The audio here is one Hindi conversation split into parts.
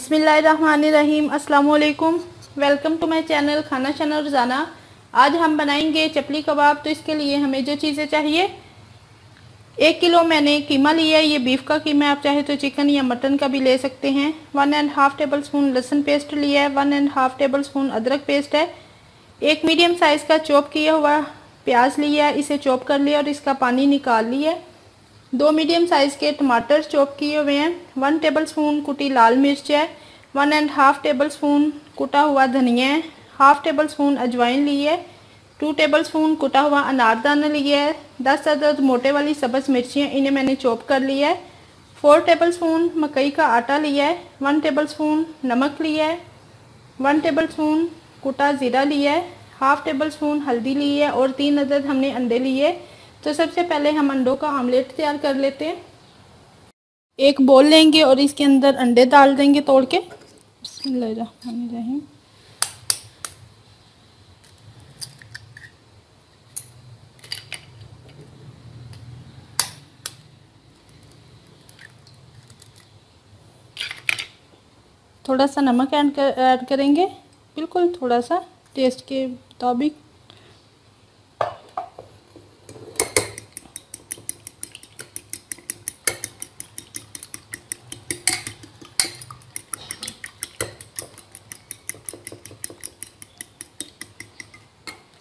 बिस्मिल्लाहिर्रहमानिर्रहीम। अस्सलाम वालेकुम। वेलकम टू माय चैनल खाना शाना रोज़ाना। आज हम बनाएंगे चपली कबाब। तो इसके लिए हमें जो चीज़ें चाहिए, 1 किलो मैंने कीमा लिया है। ये बीफ का कीमा है, आप चाहे तो चिकन या मटन का भी ले सकते हैं। 1.5 टेबल स्पून लहसुन पेस्ट लिया है। 1.5 टेबल स्पून अदरक पेस्ट है। एक मीडियम साइज़ का चॉप किया हुआ प्याज लिया है, इसे चॉप कर लिया और इसका पानी निकाल लिया। 2 मीडियम साइज़ के टमाटर चॉप किए हुए हैं। 1 टेबल स्पून कुटी लाल मिर्च है। 1.5 टेबल स्पून कुटा हुआ धनिया है। 1/2 टेबल स्पून अजवाइन ली है। 2 टेबल स्पून कुटा हुआ अनारदाना लिया है। 10 अदद मोटे वाली सब्ज़ मिर्चियाँ, इन्हें मैंने चॉप कर लिया है। 4 टेबल स्पून मकई का आटा लिया है। 1 टेबल स्पून नमक लिया है। 1 टेबल स्पून कुटा ज़ीरा लिया है। 1/2 टेबल स्पून हल्दी ली है और 3 अदद हमने अंडे लिए। तो सबसे पहले हम अंडों का आमलेट तैयार कर लेते हैं। एक बोल लेंगे और इसके अंदर अंडे डाल देंगे तोड़ के। बिस्मिल्लाहिर्रहमानिर्रहीम। थोड़ा सा नमक ऐड करेंगे, बिल्कुल थोड़ा सा टेस्ट के मुताबिक।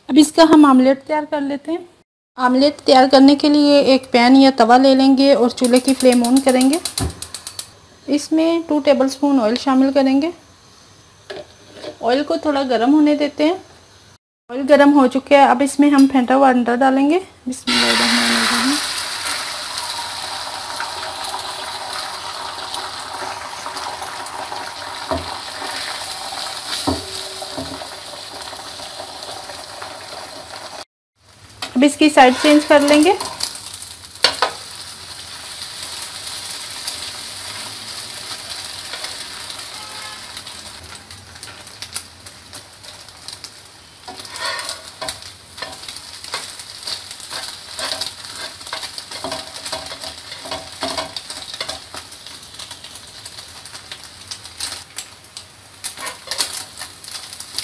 अब इसका हम आमलेट तैयार कर लेते हैं। आमलेट तैयार करने के लिए एक पैन या तवा ले लेंगे और चूल्हे की फ्लेम ऑन करेंगे। इसमें 2 टेबल स्पून ऑयल शामिल करेंगे। ऑयल को थोड़ा गर्म होने देते हैं। ऑयल गर्म हो चुका है, अब इसमें हम फेंटा हुआ अंडा डालेंगे। बिस्मिल्लाहिर्रहमानिर्रहीम। अब इसकी साइड चेंज कर लेंगे।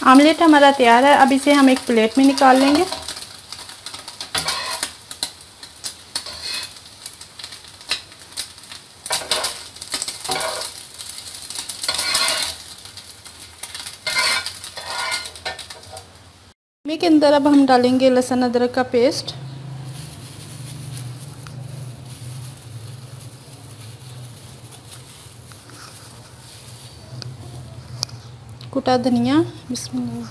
आमलेट हमारा तैयार है। अब इसे हम एक प्लेट में निकाल लेंगे। के अंदर अब हम डालेंगे लहसुन अदरक का पेस्ट, कुटा धनिया, बिस्मिल्लाह,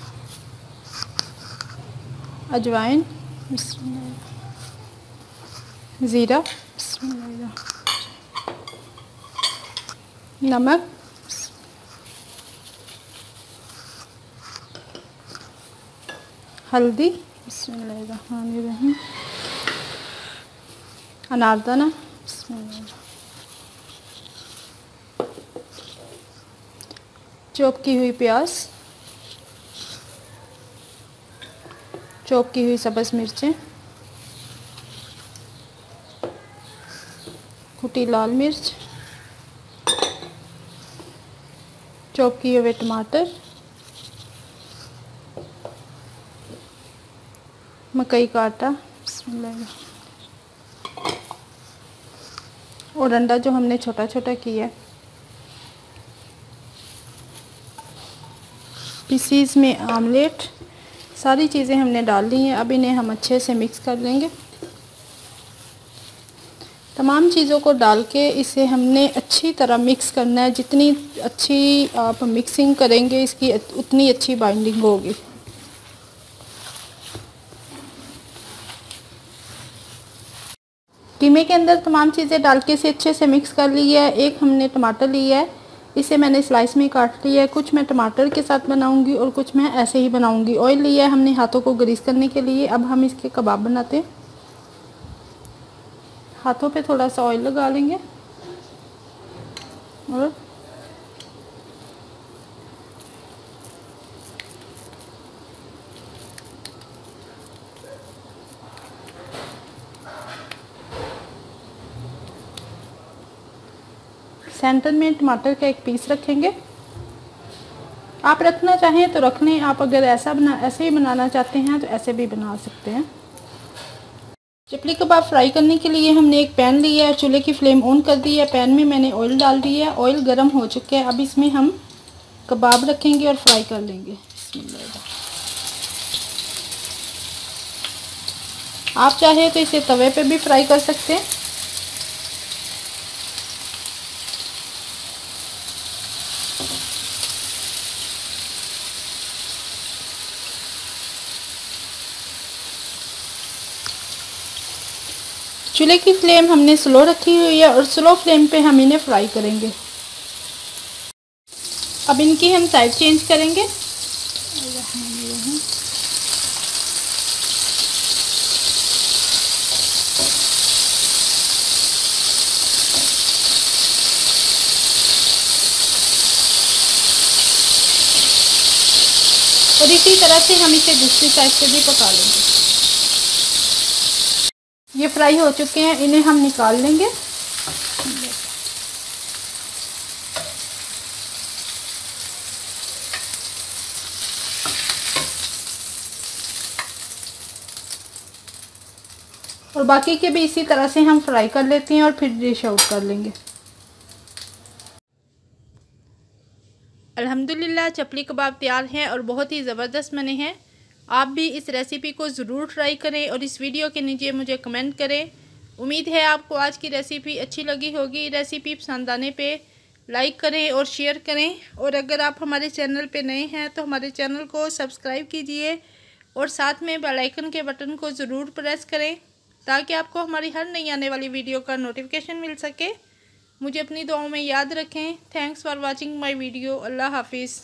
अजवाइन, बिस्मिल्लाह, ज़ीरा, बिस्मिल्लाह, नमक, हल्दी, बिस्मिल्लाहिर्रहमानिर्रहीम, अनारदाना, बिस्मिल्लाह, चॉप की हुई प्याज, चॉप की हुई सब्ज़ मिर्चें, कुटी लाल मिर्च, चॉप किए हुए टमाटर, मकई का आटा, बिस्मिल्लाह, और अंडा जो हमने छोटा छोटा किया। पीसीज में आमलेट, सारी चीज़ें हमने डाल दी हैं। अब इन्हें हम अच्छे से मिक्स कर लेंगे। तमाम चीज़ों को डाल के इसे हमने अच्छी तरह मिक्स करना है। जितनी अच्छी आप मिक्सिंग करेंगे इसकी उतनी अच्छी बाइंडिंग होगी। कीमे के अंदर तमाम चीज़ें डाल के इसे अच्छे से मिक्स कर लिया है। एक हमने टमाटर लिया है, इसे मैंने स्लाइस में काट लिया है। कुछ मैं टमाटर के साथ बनाऊंगी और कुछ मैं ऐसे ही बनाऊंगी। ऑयल लिया है हमने हाथों को ग्रीस करने के लिए। अब हम इसके कबाब बनाते हैं। हाथों पे थोड़ा सा ऑयल लगा लेंगे और सेंटर में टमाटर का एक पीस रखेंगे। आप रखना चाहें तो रख लें, आप अगर ऐसे ही बनाना चाहते हैं तो ऐसे भी बना सकते हैं। चपली कबाब फ्राई करने के लिए हमने एक पैन लिया है, चूल्हे की फ्लेम ऑन कर दी है, पैन में मैंने ऑयल डाल दिया है, ऑयल गर्म हो चुका है। अब इसमें हम कबाब रखेंगे और फ्राई कर लेंगे। आप चाहे तो इसे तवे पे भी फ्राई कर सकते हैं। चूल्हे की फ्लेम हमने स्लो रखी हुई है और स्लो फ्लेम पे हम इन्हें फ्राई करेंगे। अब इनकी हम साइड चेंज करेंगे। और इसी तरह से हम इसे दूसरी साइड से भी पका लेंगे। ये फ्राई हो चुके हैं, इन्हें हम निकाल लेंगे। और बाकी के भी इसी तरह से हम फ्राई कर लेते हैं और फिर डिश आउट कर लेंगे। अल्हम्दुलिल्लाह चपली कबाब तैयार हैं और बहुत ही ज़बरदस्त बने हैं। आप भी इस रेसिपी को ज़रूर ट्राई करें और इस वीडियो के नीचे मुझे कमेंट करें। उम्मीद है आपको आज की रेसिपी अच्छी लगी होगी। रेसिपी पसंद आने पे लाइक करें और शेयर करें, और अगर आप हमारे चैनल पे नए हैं तो हमारे चैनल को सब्सक्राइब कीजिए और साथ में बेल आइकन के बटन को ज़रूर प्रेस करें ताकि आपको हमारी हर नई आने वाली वीडियो का नोटिफिकेशन मिल सके। मुझे अपनी दुआओं में याद रखें। Thanks for watching my video. अल्लाह हाफिज़।